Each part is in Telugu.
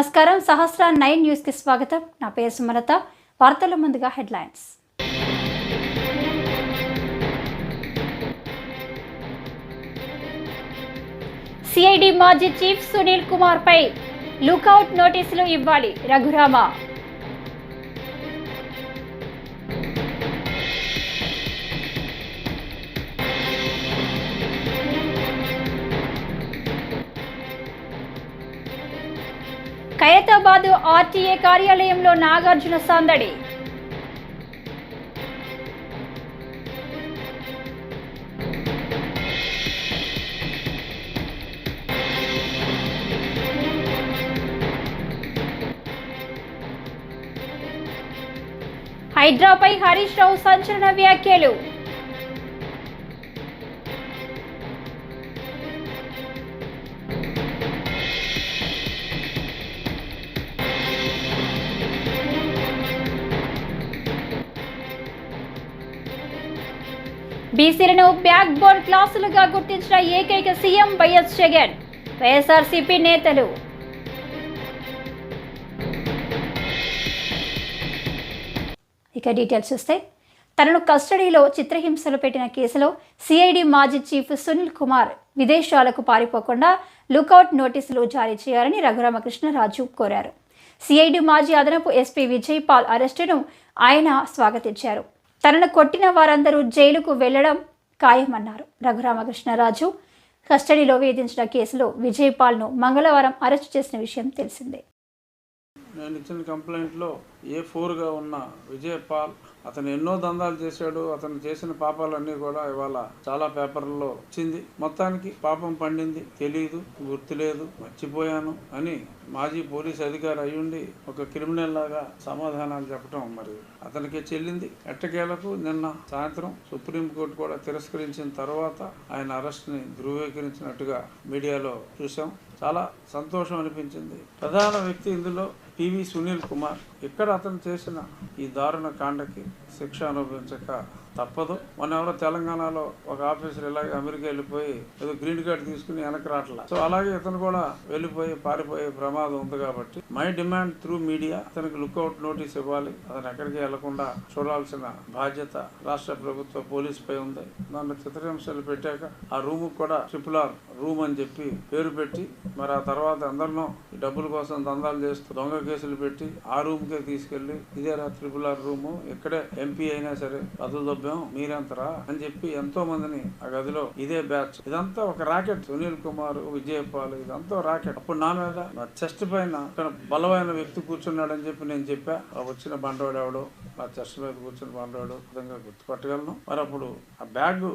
నమస్కారం. సహస్ర 9 న్యూస్ కి స్వాగతం. నా పేరు సుమలత. వార్తల ముందుగా హెడ్లైన్స్. సిఐడి మాజీ చీఫ్ సునీల్ కుమార్ పై లుకౌట్ నోటీసులు ఇవ్వాలి రఘురామ. ఖైరతాబాద్ ఆర్టీఏ కార్యాలయంలో నాగార్జున సందడి. హైడ్రాపై హరీష్ రావు సంచలన వ్యాఖ్యలు. బీసీలను బ్యాక్ బోన్ క్లాసులుగా గుర్తించిన ఏకైక సీఎం వైఎస్ జగన్. వైఎస్ఆర్సీపీ నేతలు. ఇక డీటెయిల్స్ చూస్తే, తనను కస్టడీలో చిత్రహింసలు పెట్టిన కేసులో సిఐడి మాజీ చీఫ్ సునీల్ కుమార్ విదేశాలకు పారిపోకుండా లుకౌట్ నోటీసులు జారీ చేయాలని రఘురామకృష్ణరాజు కోరారు. సిఐడి మాజీ అదనపు ఎస్పీ విజయ్ పాల్ అరెస్టును ఆయన స్వాగతించారు. తనను కొట్టిన వారందరూ జైలుకు వెళ్లడం ఖాయమన్నారు. రఘురామకృష్ణరాజు కస్టడీలో వేధించిన కేసులో విజయ్ పాల్ను మంగళవారం అరెస్టు చేసిన విషయం తెలిసిందే. నేను ఇచ్చిన కంప్లైంట్లో A4గా ఉన్న విజయ్ పాల్ అతను ఎన్నో దందాలు చేశాడు. అతను చేసిన పాపాలన్నీ కూడా ఇవాళ చాలా పేపర్లలో వచ్చింది. మొత్తానికి పాపం పండింది, తెలియదు, గుర్తులేదు, మర్చిపోయాను అని మాజీ పోలీస్ అధికారి అయ్యుండి ఒక క్రిమినల్ లాగా సమాధానాలు చెప్పడం మరి అతనికి చెల్లింది. ఎట్టకేలకు నిన్న సాయంత్రం సుప్రీంకోర్టు కూడా తిరస్కరించిన తర్వాత ఆయన అరెస్ట్ని ధృవీకరించినట్టుగా మీడియాలో చూసాం. చాలా సంతోషం అనిపించింది. ప్రధాన వ్యక్తి ఇందులో పివి సునీల్ కుమార్. ఇక్కడ అతను చేసిన ఈ దారుణ కాండకి శిక్ష అనుభవించక తప్పదు. మన ఎవరో తెలంగాణలో ఒక ఆఫీసర్ ఇలాగే అమెరికా వెళ్ళిపోయి ఏదో గ్రీన్ కార్డ్ తీసుకుని వెనక్కి రావట్లా. సో అలాగే ఇతను కూడా వెళ్ళిపోయి పారిపోయే ప్రమాదం ఉంది. కాబట్టి మై డిమాండ్ త్రూ మీడియా అతనికి లుకౌట్ నోటీస్ ఇవ్వాలి. అతను ఎక్కడికి వెళ్లకుండా చూడాల్సిన బాధ్యత రాష్ట్ర ప్రభుత్వ పోలీస్ పై ఉంది. దాంట్లో చిత్రహింసలు పెట్టాక ఆ రూమ్ కూడా RRR రూమ్ అని చెప్పి పేరు పెట్టి మరి ఆ తర్వాత అందరినో డబ్బుల కోసం దందాలు చేస్తూ దొంగ కేసులు పెట్టి ఆ రూమ్ కే తీసుకెళ్లి ఇదేరా RRR రూము, ఇక్కడే ఎంపీ అయినా సరే అదులు మీరంతరా అని చెప్పి ఎంతో మందిని ఆ గదిలో ఇదే బ్యాచ్. ఇదంతా ఒక రాకెట్. సునీల్ కుమార్, విజయ్ పాల్, ఇదంతా రాకెట్. అప్పుడు నా మీద నా చెస్ట్ పైన బలమైన వ్యక్తి కూర్చున్నాడని చెప్పి నేను చెప్పా. వచ్చిన బండవాడు ఎవడో నా చెస్ట్ మీద కూర్చుని బండవాడు విధంగా గుర్తుపట్టగలను. మరి అప్పుడు ఆ బ్యాగ్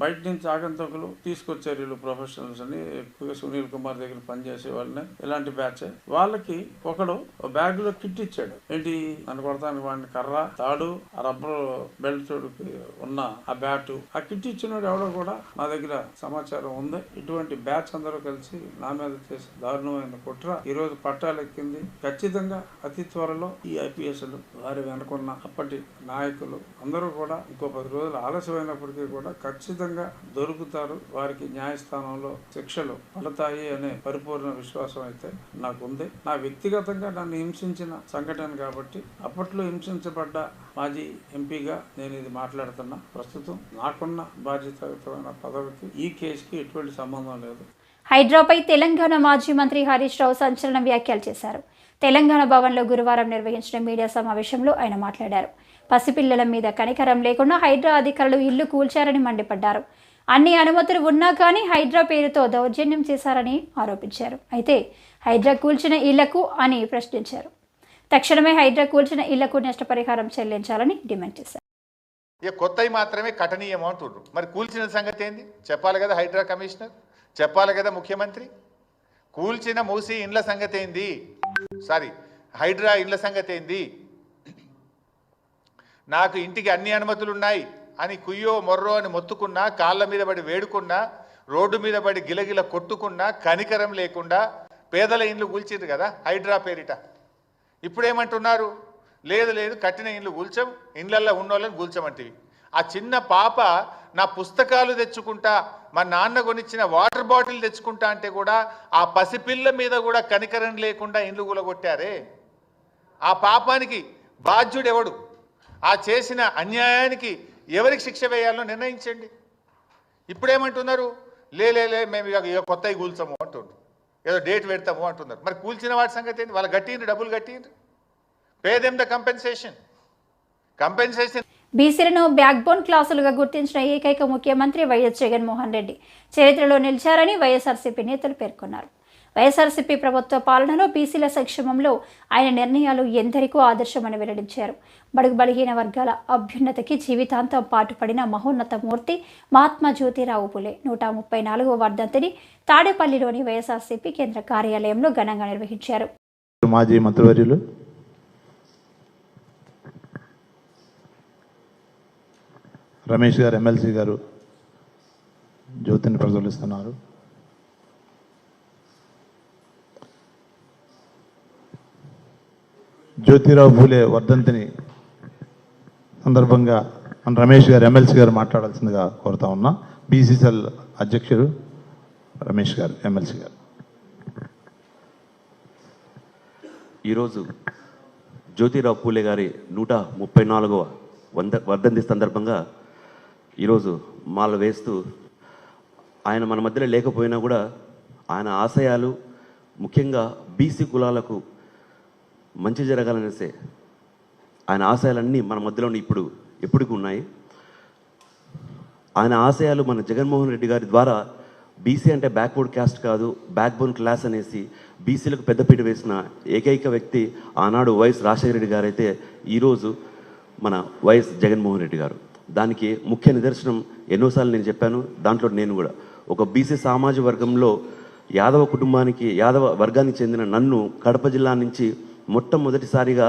బయట నుంచి ఆగంతకులు తీసుకొచ్చారు. వీళ్ళు ప్రొఫెషనల్స్ అని, ఎక్కువగా సునీల్ కుమార్ దగ్గర పనిచేసే వాళ్ళని, ఇలాంటి బ్యాచ్. వాళ్ళకి ఒకడు బ్యాగ్ లో కిట్ ఇచ్చాడు. ఏంటి నన్ను కొడతానికి వాడిని కర్ర, తాడు, ఆ రబ్బర్ బెల్ట్ తోడుకి ఉన్న ఆ బ్యాటు. ఆ కిట్ ఇచ్చినోడు ఎవడో కూడా నా దగ్గర సమాచారం ఉంది. ఇటువంటి బ్యాచ్ అందరూ కలిసి నా మీద చేసి దారుణమైన కుట్ర ఈ రోజు పట్టాలెక్కింది. ఖచ్చితంగా అతి త్వరలో ఈ IPSలు వారి వెనుకున్న అప్పటి నాయకులు అందరూ కూడా ఇంకో 10 రోజులు ఆలస్యమైనప్పటికీ కూడా ఖచ్చితంగా దొరుకుతారు. వారికి న్యాయస్థానంలో శిక్షలు పడతాయి అనే పరిపూర్ణ విశ్వాసం అయితే నాకు ఉంది. నా వ్యక్తిగతంగా నన్ను హింసించిన సంఘటన కాబట్టి అప్పట్లో హింసించబడ్డ మాజీ ఎంపీగా నేను ఇది మాట్లాడుతున్నా. ప్రస్తుతం నాకున్న బాధ్యతాయుతమైన పదవికి ఈ కేసుకి ఎటువంటి సంబంధం లేదు. హైడ్రాపై తెలంగాణ మాజీ మంత్రి హరీష్ రావు సంచలన వ్యాఖ్యలు చేశారు. తెలంగాణ భవన్లో గురువారం నిర్వహించిన మీడియా సమావేశంలో ఆయన మాట్లాడారు. పసిపిల్లల మీద కనికరం లేకుండా హైడ్రా అధికారులు ఇల్లు కూల్చారని మండిపడ్డారు. అన్ని అనుమతులు ఉన్నా కానీ హైడ్రా పేరుతో దౌర్జన్యం చేశారని ఆరోపించారు. అయితే హైడ్రా కూల్చిన ఇళ్లకు అని ప్రశ్నించారు. తక్షణమే హైడ్రా కూల్చిన ఇళ్లకు నష్టపరిహారం చెల్లించాలని డిమాండ్ చేశారు. ఇక కొత్తవి మాత్రమే కఠనీయం అంటున్నారు. మరి కూల్చిన సంగతి ఏంది చెప్పాలి కదా. హైడ్రా కమిషనర్ చెప్పాలి కదా. ముఖ్యమంత్రి కూల్చిన మూసి ఇండ్ల సంగతి ఏంది, హైడ్రా ఇండ్ల సంగతి ఏంది. నాకు ఇంటికి అన్ని అనుమతులు ఉన్నాయి అని కుయ్యో మొర్రో అని మొత్తుకున్నా, కాళ్ళ మీద పడి వేడుకున్నా, రోడ్డు మీద పడి గిలగిల కొట్టుకున్నా కనికరం లేకుండా పేదల ఇండ్లు కూల్చిండ్రు కదా హైడ్రా పేరిట. ఇప్పుడేమంటున్నారు, లేదు లేదు కట్టిన ఇండ్లు కూల్చం, ఇండ్లల్లో ఉన్నోళ్ళని కూల్చమంటివి. ఆ చిన్న పాప నా పుస్తకాలు తెచ్చుకుంటా మా నాన్న కొనిచ్చిన వాటర్ బాటిల్ తెచ్చుకుంటా అంటే కూడా ఆ పసిపిల్ల మీద కూడా కనికరం లేకుండా ఇండ్లు కూలగొట్టారే. ఆ పాపానికి బాధ్యుడు ఎవడు? ఆ చేసిన అన్యాయానికి ఎవరికి శిక్ష వేయాలో నిర్ణయించండి. ఇప్పుడేమంటున్నారు? లే మేము ఇక కొత్తవి కూల్చము అంటున్నారు, ఏదో డేట్ పెడతాము అంటున్నారు. మరి కూల్చిన వాటి సంగతి ఏంటి? వాళ్ళు కట్టిండ్రు, డబ్బులు కట్టిండ్రు. Pay them the compensation. బీసీలను బ్యాక్ బోన్ క్లాసులుగా గుర్తించిన ఏకైక ముఖ్యమంత్రి వైఎస్ జగన్మోహన్ రెడ్డి చరిత్రలో నిలిచారని వైఎస్ఆర్సీపీ నేతలు పేర్కొన్నారు. వైఎస్ఆర్సీపీ ప్రభుత్వ పాలనలో బీసీల సంక్షేమంలో ఆయన నిర్ణయాలు ఎందరికో ఆదర్శమని వెల్లడించారు. బడుగు బలహీన వర్గాల అభ్యున్నతికి జీవితాంతం పాటుపడిన మహోన్నత మూర్తి మహాత్మా జ్యోతిరావు పులే 134వ వర్ధంతిని తాడేపల్లిలోని వైఎస్ఆర్సీపీ కేంద్ర కార్యాలయంలో ఘనంగా నిర్వహించారు. మాజీ మంత్రివర్యులు రమేష్ గారు, ఎమ్మెల్సీ గారు జ్యోతిని ప్రజ్వలిస్తున్నారు. జ్యోతిరావు పూలే వర్ధంతిని సందర్భంగా మన రమేష్ గారు, ఎమ్మెల్సీ గారు మాట్లాడాల్సిందిగా కోరుతా ఉన్నా. బీసీసీఎల్ అధ్యక్షుడు రమేష్ గారు, ఎమ్మెల్సీ గారు. ఈరోజు జ్యోతిరావు పూలే గారి 134వ వర్ధంతి సందర్భంగా ఈరోజు మాల వేస్తూ, ఆయన మన మధ్యలో లేకపోయినా కూడా ఆయన ఆశయాలు ముఖ్యంగా బీసీ కులాలకు మంచి జరగాలనేసే ఆయన ఆశయాలన్నీ మన మధ్యలో ఎప్పటికీ ఉన్నాయి. ఆయన ఆశయాలు మన జగన్మోహన్ రెడ్డి గారి ద్వారా బీసీ అంటే బ్యాక్వర్డ్ క్యాస్ట్ కాదు, బ్యాక్ బోన్ క్లాస్ అనేసి బీసీలకు పెద్దపీట వేసిన ఏకైక వ్యక్తి ఆనాడు వైఎస్ రాజశేఖర రెడ్డి గారు అయితే ఈరోజు మన వైఎస్ జగన్మోహన్ రెడ్డి గారు. దానికి ముఖ్య నిదర్శనం ఎన్నోసార్లు నేను చెప్పాను. దాంట్లో నేను కూడా ఒక బీసీ సామాజిక వర్గంలో యాదవ వర్గానికి చెందిన నన్ను కడప జిల్లా నుంచి మొట్టమొదటిసారిగా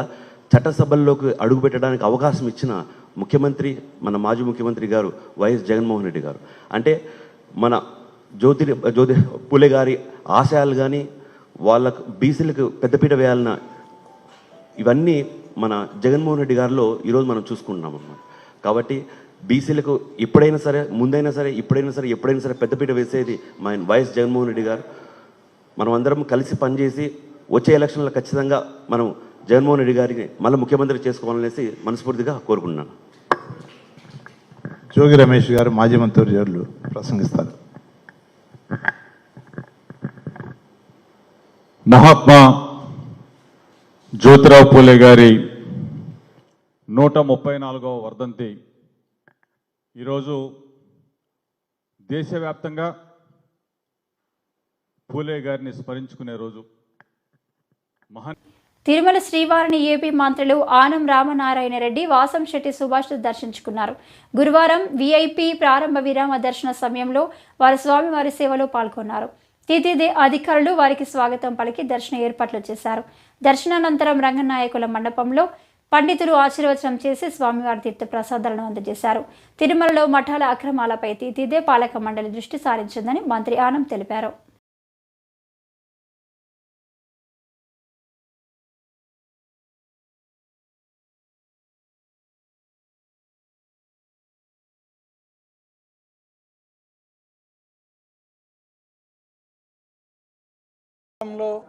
చట్టసభల్లోకి అడుగుపెట్టడానికి అవకాశం ఇచ్చిన ముఖ్యమంత్రి మన మాజీ ముఖ్యమంత్రి గారు వైఎస్ జగన్మోహన్ రెడ్డి గారు. అంటే మన జ్యోతి పూలే గారి ఆశయాలు కానీ వాళ్ళకు బీసీలకు పెద్దపీట వేయాలన్న ఇవన్నీ మన జగన్మోహన్ రెడ్డి గారిలో ఈరోజు మనం చూసుకుంటున్నాం అన్నమాట. కాబట్టి బీసీలకు ఎప్పుడైనా సరే, ముందైనా సరే, ఎప్పుడైనా సరే పెద్దపీట వేసేది మన వైఎస్ జగన్మోహన్ రెడ్డి గారు. మనం అందరం కలిసి పనిచేసి వచ్చే ఎలక్షన్లో ఖచ్చితంగా మనం జగన్మోహన్ రెడ్డి గారిని మళ్ళీ ముఖ్యమంత్రి చేసుకోవాలనేసి మనస్ఫూర్తిగా కోరుకుంటున్నాను. జోగి రమేష్ గారు, మాజీ మంత్రివర్యులు ప్రసంగిస్తారు. మహాత్మా జ్యోతిరావు పూలే గారి 134వ వర్ధంతి ఈరోజు దేశవ్యాప్తంగా పూలే గారిని స్మరించుకునే రోజు. తిరుమల శ్రీవారిని ఏపీ మంత్రులు ఆనం రామనారాయణ రెడ్డి, వాసంశెట్టి సుభాష్ దర్శించుకున్నారు. గురువారం వీఐపీ ప్రారంభ విరామ దర్శన సమయంలో వారు స్వామివారి సేవలో పాల్గొన్నారు. టీటీడీ అధికారులు వారికి స్వాగతం పలికి దర్శన ఏర్పాట్లు చేశారు. దర్శనానంతరం రంగనాయకుల మండపంలో పండితులు ఆశీర్వచనం చేసి స్వామివారి తీర్థ ప్రసాదాలను అందజేశారు. తిరుమలలో మఠాల అక్రమాలపై టీటీడీ పాలక మండలి దృష్టి సారించిందని మంత్రి ఆనం తెలిపారు.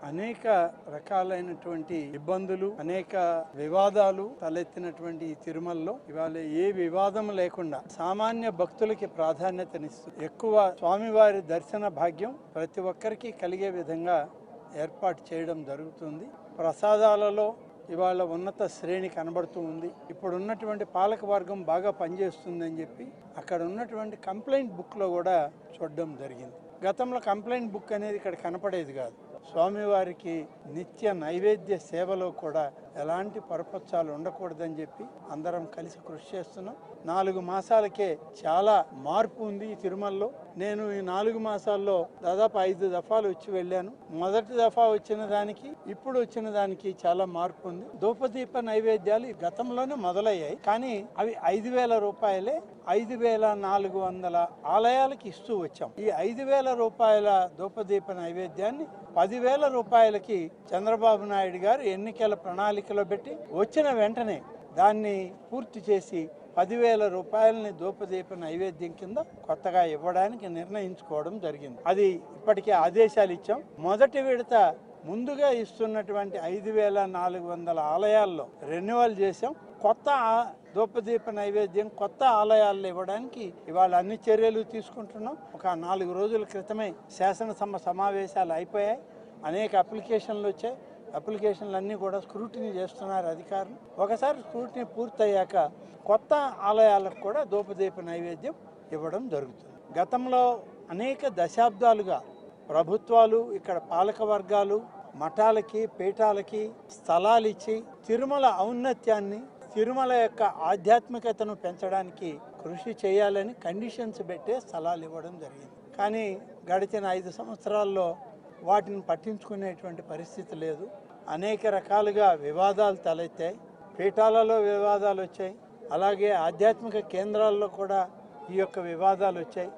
అనేక రకాలైనటువంటి ఇబ్బందులు, అనేక వివాదాలు తలెత్తినటువంటి ఈ తిరుమలలో ఇవాళ ఏ వివాదం లేకుండా సామాన్య భక్తులకి ప్రాధాన్యతనిస్తూ ఎక్కువ స్వామివారి దర్శన భాగ్యం ప్రతి ఒక్కరికి కలిగే విధంగా ఏర్పాటు చేయడం జరుగుతుంది. ప్రసాదాలలో ఇవాళ ఉన్నత శ్రేణి కనబడుతూ ఉంది. ఇప్పుడు ఉన్నటువంటి పాలక వర్గం బాగా పనిచేస్తుందని చెప్పి అక్కడ ఉన్నటువంటి కంప్లైంట్ బుక్లో కూడా చూడడం జరిగింది. గతంలో కంప్లైంట్ బుక్ అనేది ఇక్కడ కనపడేది కాదు. స్వామివారికి నిత్య నైవేద్య సేవలో కూడా ఎలాంటి పొరపచ్చాలు ఉండకూడదని చెప్పి అందరం కలిసి కృషి చేస్తున్నాం. 4 మాసాలకే చాలా మార్పు ఉంది ఈ తిరుమలలో. నేను ఈ 4 మాసాల్లో దాదాపు 5 దఫాలు వచ్చి వెళ్ళాను. మొదటి దఫా వచ్చిన దానికి ఇప్పుడు వచ్చిన దానికి చాలా మార్పు ఉంది. ధూపదీప నైవేద్యాలు గతంలోనే మొదలయ్యాయి, కానీ అవి 5,000 రూపాయలే 5,400 ఆలయాలకి ఇస్తూ వచ్చాం. ఈ 5,000 రూపాయల ధూపదీప నైవేద్యాన్ని 10,000 రూపాయలకి చంద్రబాబు నాయుడు గారు ఎన్నికల ప్రణాళికలో పెట్టి వచ్చిన వెంటనే దాన్ని పూర్తి చేసి 10,000 రూపాయలని ధూపదీప నైవేద్యం కింద కొత్తగా ఇవ్వడానికి నిర్ణయించుకోవడం జరిగింది. అది ఇప్పటికే ఆదేశాలు ఇచ్చాం. మొదటి విడత ముందుగా ఇస్తున్నటువంటి 5,400 ఆలయాల్లో రెన్యువల్ చేశాం. కొత్త ధూపదీప నైవేద్యం కొత్త ఆలయాల్లో ఇవ్వడానికి ఇవాళ అన్ని చర్యలు తీసుకుంటున్నాం. ఒక 4 రోజుల క్రితమే శాసనసభ సమావేశాలు అయిపోయాయి. అనేక అప్లికేషన్లు వచ్చాయి. అప్లికేషన్లన్నీ కూడా స్క్రూటినీ చేస్తున్నారు అధికారులు. ఒకసారి స్క్రూటినీ పూర్తయ్యాక కొత్త ఆలయాలకు కూడా ధూపదీప నైవేద్యం ఇవ్వడం జరుగుతుంది. గతంలో అనేక దశాబ్దాలుగా ప్రభుత్వాలు, ఇక్కడ పాలక వర్గాలు మఠాలకి, పీఠాలకి స్థలాలు ఇచ్చి తిరుమల ఔన్నత్యాన్ని, తిరుమల యొక్క ఆధ్యాత్మికతను పెంచడానికి కృషి చేయాలని కండిషన్స్ పెట్టే స్థలాలు ఇవ్వడం జరిగింది. కానీ గడిచిన 5 సంవత్సరాల్లో వాటిని పట్టించుకునేటువంటి పరిస్థితి లేదు. అనేక రకాలుగా వివాదాలు తలెత్తాయి. పీఠాలలో వివాదాలు వచ్చాయి. అలాగే ఆధ్యాత్మిక కేంద్రాల్లో కూడా ఈ యొక్క వివాదాలు వచ్చాయి.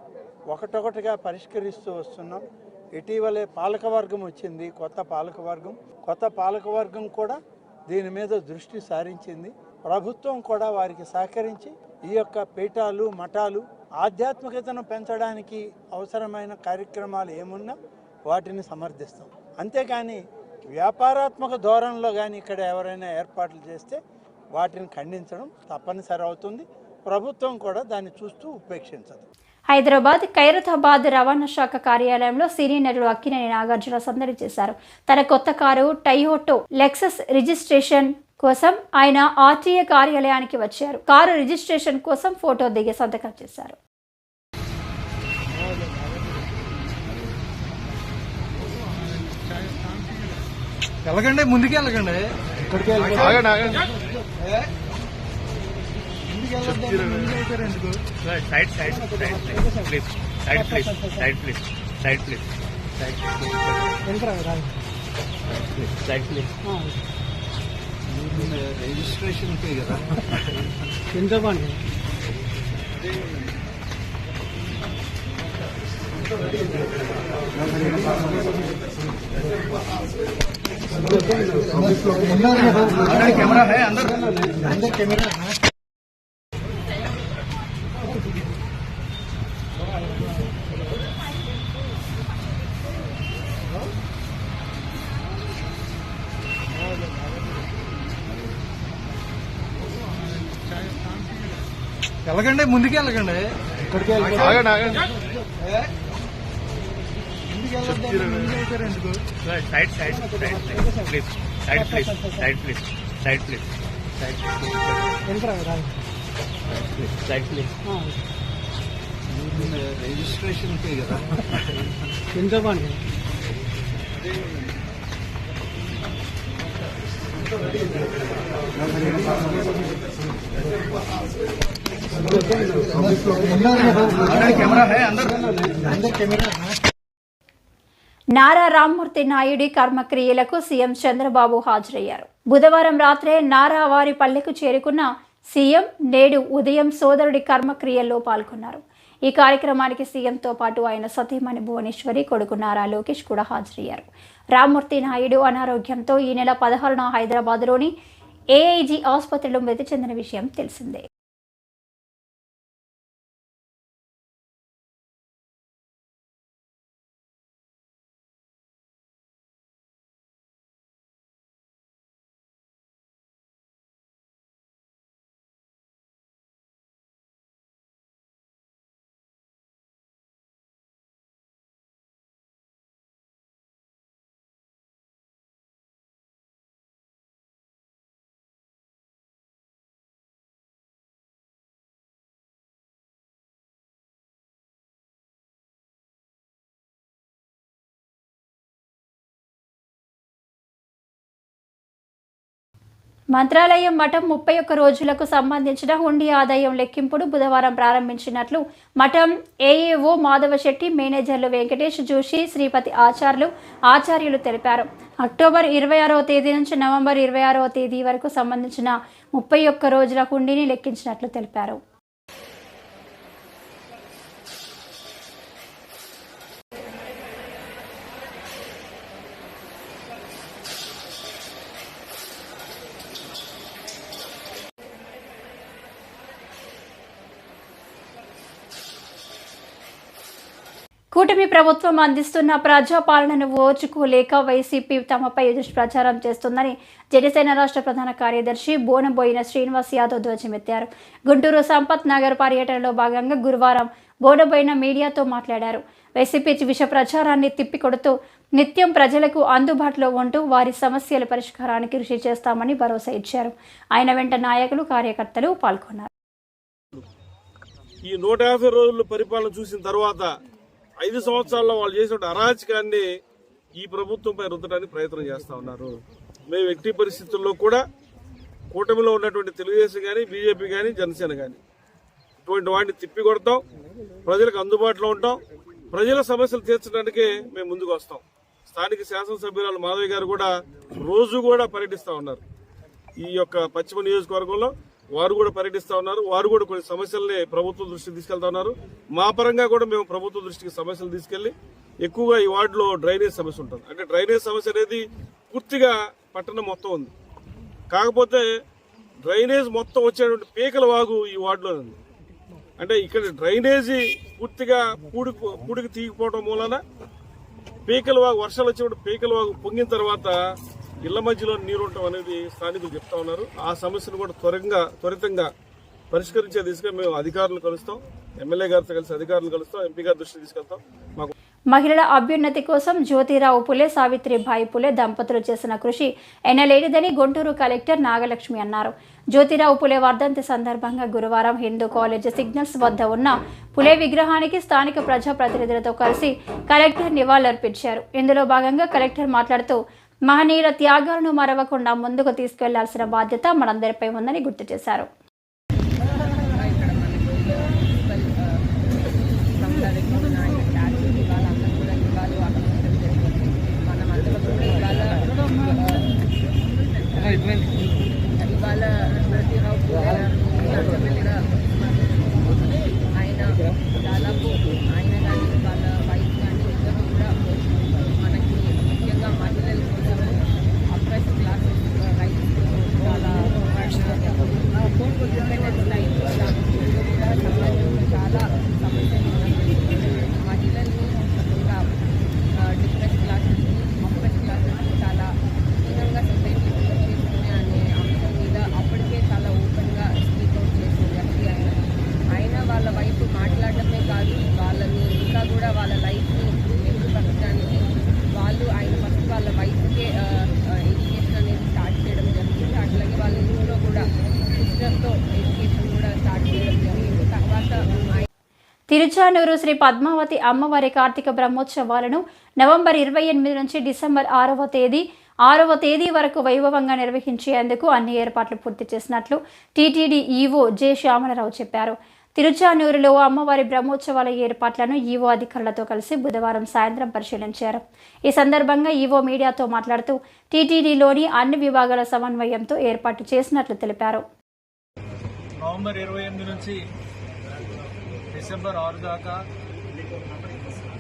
ఒకటొకటిగా పరిష్కరిస్తూ వస్తున్నాం. ఇటీవలే పాలకవర్గం వచ్చింది, కొత్త పాలకవర్గం కూడా దీని మీద దృష్టి సారించింది. ప్రభుత్వం కూడా వారికి సహకరించి ఈ యొక్క పీఠాలు, మఠాలు ఆధ్యాత్మికతను పెంచడానికి అవసరమైన కార్యక్రమాలు ఏమున్నా వాటిని సమర్థిస్తాం. అంతేకాని వ్యాపారాత్మక ధోరణిలో కానీ ఇక్కడ ఎవరైనా ఏర్పాట్లు చేస్తే వాటిని ఖండించడం తప్పనిసరి అవుతుంది. ప్రభుత్వం కూడా దాన్ని చూస్తూ ఉపేక్షించదు. హైదరాబాద్ ఖైరతాబాద్ రవాణా శాఖ కార్యాలయంలో సినీ నటుడు అక్కినేని నాగార్జున సందడి చేశారు. తన కొత్త కారు టయోటో లెక్సస్ రిజిస్ట్రేషన్ కోసం ఆయన ఆర్టీఏ కార్యాలయానికి వచ్చారు. కారు రిజిస్ట్రేషన్ కోసం ఫోటో దిగి సంతకం చేశారు. వెళ్ళకండి, ముందుకు వెళ్ళకండి. రిజిస్ట్రేషన్ కదా చింతపండి. कैमरा है अंदर कैमरा है. వెళ్ళకండి, ముందుకు వెళ్ళకండి. రిజిస్ట్రేషన్ కదా చింతపండి. कैमरा है अंदर कैमरा है. నారా రామ్మూర్తి నాయుడి కర్మక్రియలకు సీఎం చంద్రబాబు హాజరయ్యారు. బుధవారం రాత్రే నారా వారి పల్లెకు చేరుకున్న సీఎం నేడు ఉదయం సోదరుడి కర్మక్రియల్లో పాల్గొన్నారు. ఈ కార్యక్రమానికి సీఎంతో పాటు ఆయన సతీమణి భువనేశ్వరి, కొడుకు నారా లోకేష్ కూడా హాజరయ్యారు. రామ్మూర్తి నాయుడు అనారోగ్యంతో ఈ నెల 16న హైదరాబాద్లోని ఏఐజీ ఆసుపత్రిలో మృతి చెందిన విషయం తెలిసిందే. మంత్రాలయం మఠం 31 రోజులకు సంబంధించిన హుండీ ఆదాయం లెక్కింపును బుధవారం ప్రారంభించినట్లు మఠం ఏఏఓ మాధవ శెట్టి, మేనేజర్లు వెంకటేష్ జోషి, శ్రీపతి ఆచార్యులు తెలిపారు. అక్టోబర్ 26వ తేదీ నుంచి నవంబర్ 26వ తేదీ వరకు సంబంధించిన 31 రోజుల హుండీని లెక్కించినట్లు తెలిపారు. కూటమి ప్రభుత్వం అందిస్తున్న ప్రజాపాలనను ఓర్చుకోలేక వైసీపీ తమపై దుష్ప్రచారం చేస్తుందని జనసేన రాష్ట్ర ప్రధాన కార్యదర్శి బోనబోయిన శ్రీనివాస్ యాదవ్ ధ్వజమెత్తారు. గుంటూరు సంపత్ నగర్ పర్యటనలో భాగంగా గురువారం బోనబోయిన మీడియాతో మాట్లాడారు. వైసీపీ విష ప్రచారాన్ని తిప్పికొడుతూ నిత్యం ప్రజలకు అందుబాటులో ఉంటూ వారి సమస్యల పరిష్కారానికి కృషి చేస్తామని భరోసా ఇచ్చారు. ఆయన వెంట నాయకులు, కార్యకర్తలు పాల్గొన్నారు. ఈ 150 రోజుల పరిపాలన చూసిన తర్వాత 5 సంవత్సరాల్లో వాళ్ళు చేసిన అరాచకాన్ని ఈ ప్రభుత్వంపై రుద్దడానికి ప్రయత్నం చేస్తా ఉన్నారు. మేము ఎట్టి పరిస్థితుల్లో కూడా కూటమిలో ఉన్నటువంటి తెలుగుదేశం కానీ, బీజేపీ కానీ, జనసేన కానీ ఇటువంటి వాటిని తిప్పికొడతాం, ప్రజలకు అందుబాటులో ఉంటాం, ప్రజల సమస్యలు తీర్చడానికే మేము ముందుకు వస్తాం. స్థానిక శాసనసభ్యురాలు మాధవి గారు కూడా రోజు కూడా పర్యటిస్తూ ఉన్నారు. ఈ యొక్క పశ్చిమ నియోజకవర్గంలో వారు కూడా పర్యటిస్తూ ఉన్నారు. వారు కూడా కొన్ని సమస్యల్ని ప్రభుత్వం దృష్టికి తీసుకెళ్తా ఉన్నారు. మా పరంగా కూడా మేము ప్రభుత్వ దృష్టికి సమస్యలు తీసుకెళ్లి ఎక్కువగా ఈ వార్డులో డ్రైనేజ్ సమస్య ఉంటుంది. అంటే డ్రైనేజ్ సమస్య అనేది పూర్తిగా పట్టణం మొత్తం ఉంది. కాకపోతే డ్రైనేజ్ మొత్తం వచ్చేటువంటి పీకల వాగు ఈ వార్డులో ఉంది. అంటే ఇక్కడ డ్రైనేజీ పూర్తిగా పూడికి తీగిపోవడం మూలన పీకల వాగు, వర్షాలు వచ్చేప్పుడు పీకల వాగు పొంగిన తర్వాత ఇళ్ల మధ్యలో నీరు ఉండటం అనేది స్థానికులు చెప్తా ఉన్నారు. ఆ సమస్యను కూడా త్వరితంగా పరిష్కరించే దిశగా మేము అధికారులను కలుస్తాం, ఎమ్మెల్యే గారితో కలిసి అధికారులను కలుస్తాం, ఎంపీ గారి దృష్టికి తీసుకెళ్తాం. మహిళల అభ్యున్నతి కోసం జ్యోతిరావు పులే, సావిత్రిబాయి పులే దంపతులు చేసిన కృషి ఎన్నలేనిదని గుంటూరు కలెక్టర్ నాగలక్ష్మి అన్నారు. జ్యోతిరావు పులే వర్ధంతి సందర్భంగా గురువారం హిందూ కాలేజ్ సిగ్నల్స్ వద్ద ఉన్న పులే విగ్రహానికి స్థానిక ప్రజాప్రతినిధులతో కలిసి కలెక్టర్ నివాళులర్పించారు. ఇందులో భాగంగా కలెక్టర్ మాట్లాడుతూ మహనీయుల త్యాగాలను మరవకుండా ముందుకు తీసుకెళ్లాల్సిన బాధ్యత మనందరిపై ఉందని గుర్తు చేశారు. తిరుచానూరు శ్రీ పద్మావతి అమ్మవారి కార్తీక బ్రహ్మోత్సవాలను నవంబర్ 28 నుంచి డిసెంబర్ 6వ తేదీ వరకు వైభవంగా నిర్వహించేందుకు అన్ని ఏర్పాట్లు పూర్తి చేసినట్లు టీటీడీ ఈవో జె శ్యామలరావు చెప్పారు. తిరుచానూరులో అమ్మవారి బ్రహ్మోత్సవాల ఏర్పాట్లను ఈవో అధికారులతో కలిసి బుధవారం సాయంత్రం పరిశీలించారు. ఈ సందర్భంగా ఈవో మీడియాతో మాట్లాడుతూ టీటీడీలోని అన్ని విభాగాల సమన్వయంతో ఏర్పాటు చేసినట్లు తెలిపారు. నవంబర్ 28 నుంచి డిసెంబర్ 6 దాకా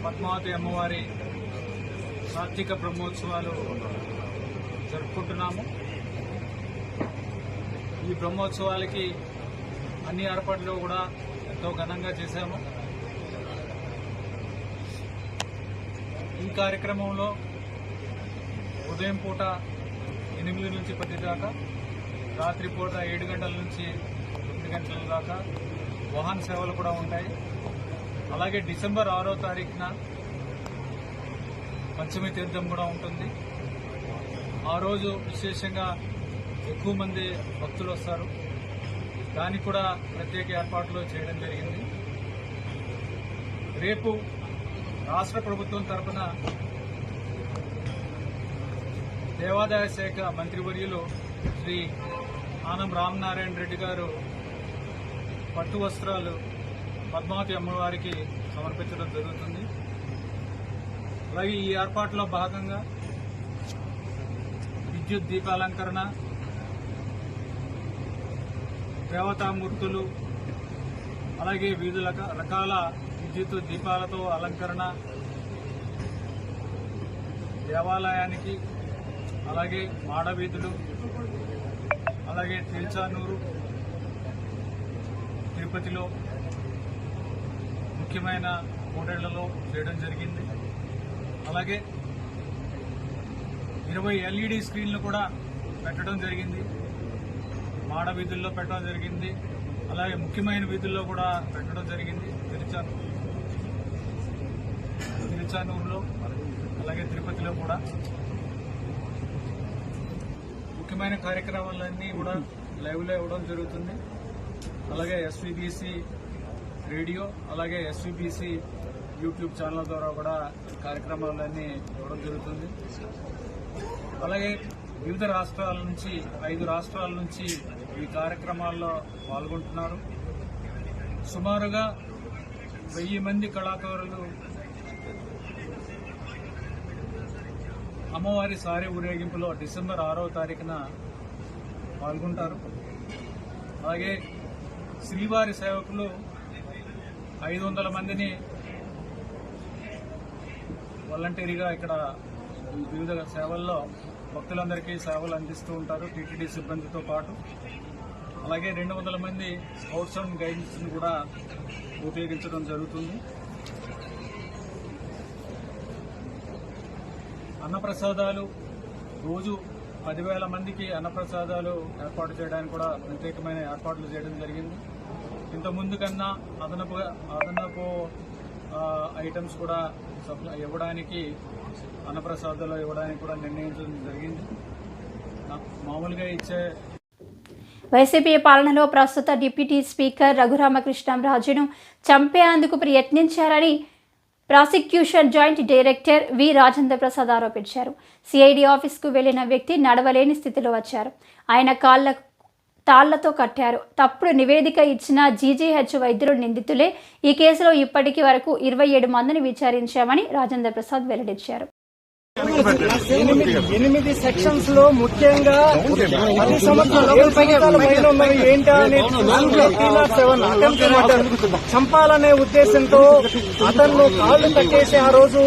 పద్మావతి అమ్మవారి కార్తీక బ్రహ్మోత్సవాలు జరుపుకుంటున్నాము. ఈ బ్రహ్మోత్సవాలకి అన్ని ఏర్పాట్లు కూడా ఎంతో ఘనంగా చేశాము. ఈ కార్యక్రమంలో ఉదయం పూట 8 నుంచి 10 దాకా, రాత్రి పూట 7 గంటల నుంచి 9 గంటల దాకా వాహన సేవలు కూడా ఉంటాయి. అలాగే డిసెంబర్ 6వ తారీఖున పంచమి తీర్థం కూడా ఉంటుంది. ఆ రోజు విశేషంగా ఎక్కువ మంది భక్తులు వస్తారు. దానికి కూడా ప్రత్యేక ఏర్పాట్లు చేయడం జరిగింది. రేపు రాష్ట్ర ప్రభుత్వం తరఫున దేవాదాయ శాఖ మంత్రివర్యులు శ్రీ ఆనం రామనారాయణ రెడ్డి గారు పట్టు వస్త్రాలు పద్మావతి అమ్మవారికి సమర్పించడం జరుగుతుంది. అలాగే ఈ ఏర్పాట్లో భాగంగా విద్యుత్ దీపాలంకరణ, దేవతామూర్తులు, అలాగే వివిధ రకాల విద్యుత్ దీపాలతో అలంకరణ దేవాలయానికి, అలాగే మాడవీధులు, అలాగే తిరుచానూరు, తిరుపతిలో ముఖ్యమైన కోడేళ్లలో చేయడం జరిగింది. అలాగే 20 LED స్క్రీన్లు కూడా పెట్టడం జరిగింది. మాడ వీధుల్లో పెట్టడం జరిగింది. అలాగే ముఖ్యమైన వీధుల్లో కూడా పెట్టడం జరిగింది. తిరుచానూరులో అలాగే తిరుపతిలో కూడా ముఖ్యమైన కార్యక్రమాలన్నీ కూడా లైవ్లో ఇవ్వడం జరుగుతుంది. అలాగే SVBC రేడియో అలాగే SVBC యూట్యూబ్ ఛానల్ ద్వారా కూడా కార్యక్రమాలన్నీ ఇవ్వడం జరుగుతుంది. అలాగే వివిధ రాష్ట్రాల నుంచి 5 రాష్ట్రాల నుంచి ఈ కార్యక్రమాల్లో పాల్గొంటున్నారు. సుమారుగా 1000 మంది కళాకారులు అమ్మవారి సారీ ఊరేగింపులో డిసెంబర్ 6వ తారీఖున పాల్గొంటారు. అలాగే శ్రీవారి సేవకులు 500 మందిని వాలంటీర్గా ఇక్కడ వివిధ సేవల్లో భక్తులందరికీ సేవలు అందిస్తూ ఉంటారు టీటీడీ సిబ్బందితో పాటు. అలాగే 200 మంది స్కౌట్స్ అండ్ గైడ్స్ కూడా ఉపయోగించడం జరుగుతుంది. అన్నప్రసాదాలు రోజు 10,000 మందికి అన్నప్రసాదాలు ఏర్పాటు చేయడానికి కూడా ప్రత్యేకమైన ఏర్పాట్లు చేయడం జరిగింది. ఇంతకుముందు కన్నా అదనపు ఐటమ్స్ కూడా ఇవ్వడానికి అన్నప్రసాదాలు ఇవ్వడానికి కూడా నిర్ణయించడం జరిగింది. మామూలుగా ఇచ్చే వైసీపీ పాలనలో ప్రస్తుత డిప్యూటీ స్పీకర్ రఘురామకృష్ణంరాజును చంపేందుకు ప్రయత్నించారని prosecution joint director V Rajendra Prasad ఆరోపించారు. సిఐడి ఆఫీస్కు వెళ్లిన వ్యక్తి నడవలేని స్థితిలో వచ్చారు. ఆయన తాళ్లతో కట్టారు. తప్పుడు నివేదిక ఇచ్చిన జీజీహెచ్ వైద్యులు నిందితులే. ఈ కేసులో ఇప్పటికి వరకు 27 మందిని విచారించామని రాజేంద్ర ప్రసాద్ వెల్లడించారు. 8 సెక్షన్స్ లో ముఖ్యంగా 10 సంవత్సరాల పైన ఉన్నవి ఏంటా అని 307 చంపాలనే ఉద్దేశంతో అతను కాళ్లు కట్టేసి ఆ రోజు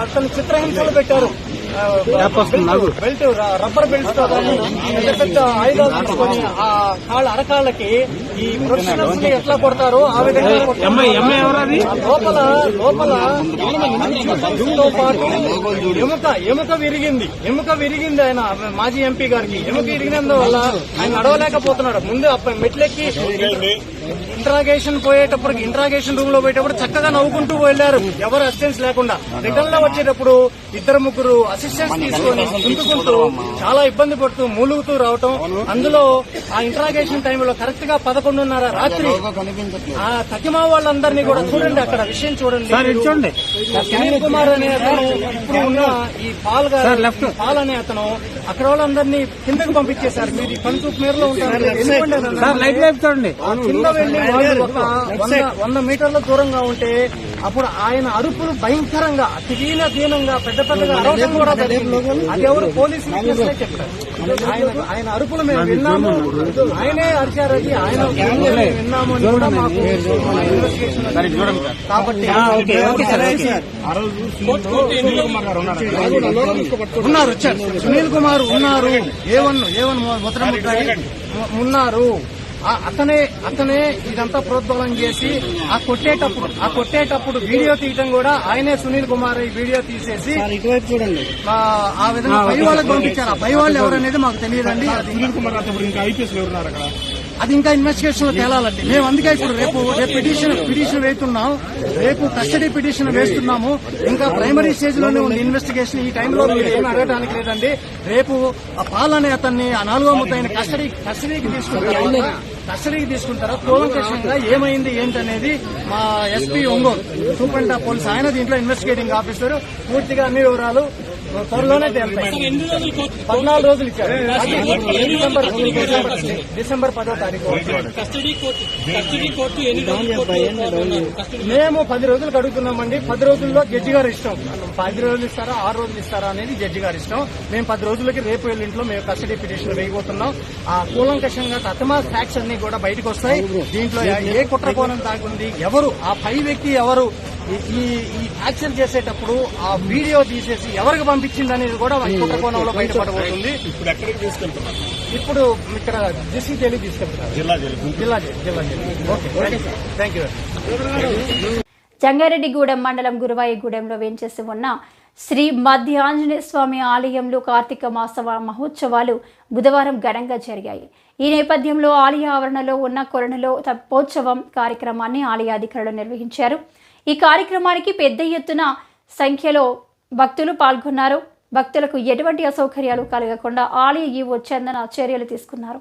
అతను చిత్రహింసలు పెట్టారు. బెల్ట్ రబ్బర్ బెల్ట్స్ తో పెద్ద పెద్ద ఆయుధాలు తీసుకొని ఆ కాళ్ళ అరకాళ్ళకి ఈ ప్రొఫెషనల్స్ ని ఎట్లా కొడతారో ఆ విధంగా లోపల పాటు ఎముక విరిగింది. ఆయన మాజీ ఎంపీ గారికి ఎముక విరిగినందువల్ల ఆయన నడవలేకపోతున్నాడు. ముందు మెట్లెక్కి ఇంట్రాగేషన్ రూమ్ లో పోయేటప్పుడు చక్కగా నవ్వుకుంటూ వెళ్లారు, ఎవరు అసిస్టెన్స్ లేకుండా. రిటర్న్ లో వచ్చేటప్పుడు 2-3 అసిస్టెంట్స్ తీసుకొని కుంటుకుంటూ చాలా ఇబ్బంది పడుతూ మూలుగుతూ రావటం. అందులో ఆ ఇంట్రాగేషన్ టైంలో కరెక్ట్ గా 11:30 రాత్రి ఆ తకిమా వాళ్ళందరినీ కూడా చూడండి, అక్కడ విషయం చూడండి. సునీల్ కుమార్ అనే అతను ఇప్పుడు ఉన్న ఈ పాల్ అనే అతను అక్కడ వాళ్ళందరినీ కిందకు పంపించేశారు. మీరు పనిచూపు మేరలో ఉంటారు, కింద వెళ్లి 100 మీటర్ల దూరంగా ఉంటే అప్పుడు ఆయన అరుపులు భయంకరంగా దీనంగా పెద్ద పెద్దగా అరవడం కూడా జరిగింది. అది ఎవరు పోలీసులు చెప్తారు. ఆయన అరుపులు మేము విన్నాము, ఆయనే అరిచారని ఆయన విన్నాము అని కూడా మాకు కాబట్టి ఉన్నారు. సునీల్ కుమార్ ఉన్నారు, A1 ముద్రముద్రాయి ఉన్నారు. అతనే ఇదంతా ప్రోద్బలం చేసి ఆ కొట్టేటప్పుడు వీడియో తీయటం కూడా ఆయనే. సునీల్ కుమార్ ఈ వీడియో తీసేసి చూడండి ఆ విధంగా పై వాళ్ళకి పంపించారు. ఆ పై వాళ్ళు ఎవరనేది మాకు తెలియదండి. అది ఇంకా ఇన్వెస్టిగేషన్ లో తేలాలండి. మేము అందుకే ఇప్పుడు రేపు పిటిషన్ వేస్తున్నాం. రేపు కస్టడీ పిటిషన్ వేస్తున్నాము. ఇంకా ప్రైమరీ స్టేజ్ లోనే ఉంది ఇన్వెస్టిగేషన్. ఈ టైంలో మీరు ఏమి అడగడానికి లేదండి. రేపు ఆ పాలనే అతన్ని ఆ 4వ ముద్దాయిని కస్టడీకి తీసుకుంటారా, కూలంకషంగా ఏమైంది ఏంటనేది మా SP Ongole superintendent of police ఆయన దీంట్లో ఇన్వెస్టిగేటింగ్ ఆఫీసర్ పూర్తిగా అన్ని వివరాలు త్వరలోనే తేలుతాయి. 14 రోజులు ఇచ్చారు. డిసెంబర్ 10వ తారీఖు. మేము 10 రోజులకు అడుగుతున్నామండి. 10 రోజుల్లో జడ్జి గారు ఇష్టం. 10 రోజులు ఇస్తారా 6 రోజులు ఇస్తారా అనేది జడ్జి గారు ఇష్టం. మేము 10 రోజులకి రేపు ఎల్లుంట్లో మేము కస్టడీ పిటిషన్ వేయబోతున్నాం. ఆ కూలంకషంగా తతమా ఫ్యాక్ట్స్ అన్ని కూడా బయటకు వస్తాయి. దీంట్లో ఏ కుట్రకోణం దాగుంది, ఎవరు ఆ పై వ్యక్తి ఎవరు, ఈ యాక్షన్ చేసేటప్పుడు ఆ వీడియో తీసేసి ఎవరికి పంపించింది అనేది కూడా కుట్రకోణంలో బయటపడబోతుంది. ఇప్పుడు ఇక్కడ డిస్ట్రిక్ట్ జైలు తీసుకెళ్తున్నారు. జిల్లా jail. Okay, thank you. Jangareddygudem మండలం గురువాయిగూడెంలో వేంచేసి ఉన్న శ్రీ మధ్య ఆంజనేయ స్వామి ఆలయంలో కార్తీక మాస మహోత్సవాలు బుధవారం ఘనంగా జరిగాయి. ఈ నేపథ్యంలో ఆలయ ఆవరణలో ఉన్న కొలనులో తెప్పోత్సవం కార్యక్రమాన్ని ఆలయ అధికారులు నిర్వహించారు. ఈ కార్యక్రమానికి పెద్ద ఎత్తున సంఖ్యలో భక్తులు పాల్గొన్నారు. భక్తులకు ఎటువంటి అసౌకర్యాలు కలగకుండా ఆలయ ఈవో చందన చర్యలు తీసుకున్నారు.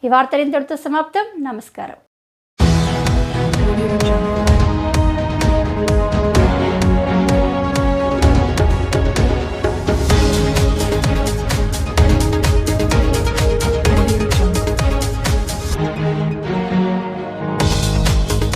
ఈ వార్తలు ఇంతటితో సమాప్తం. నమస్కారం.